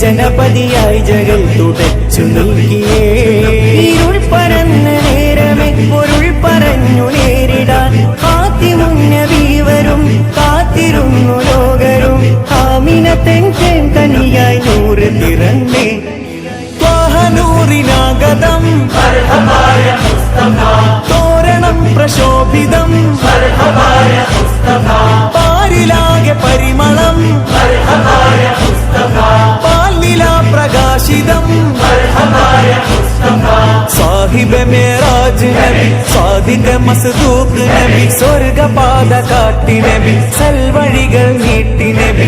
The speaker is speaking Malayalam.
ജനപതിയായി ജഗൽ തുടച്ചു നൽകിയേ. ഇരുൾ പരന്ന നേരമേ പൊരുൾ പറഞ്ഞു നേരിടാൻ ഹാത്തിമുന്നബീവരും കാത്തിരുന്നു ലോകരും. ആമിനത്തൻ കനിയായി നൂറ് തിറന്നേ നൂറിനാഗതം തോരണം പ്രശോഭിതം പാരിലാകെ പരിമളം പാലിലാ പ്രകാശിതം സാഹിബ് മേറാജ് നബി സാദിഖ് മസ്ദൂഖ് നബി സ്വർഗപാത കാട്ടി നബി സൽവഴികൾ നീട്ടി നബി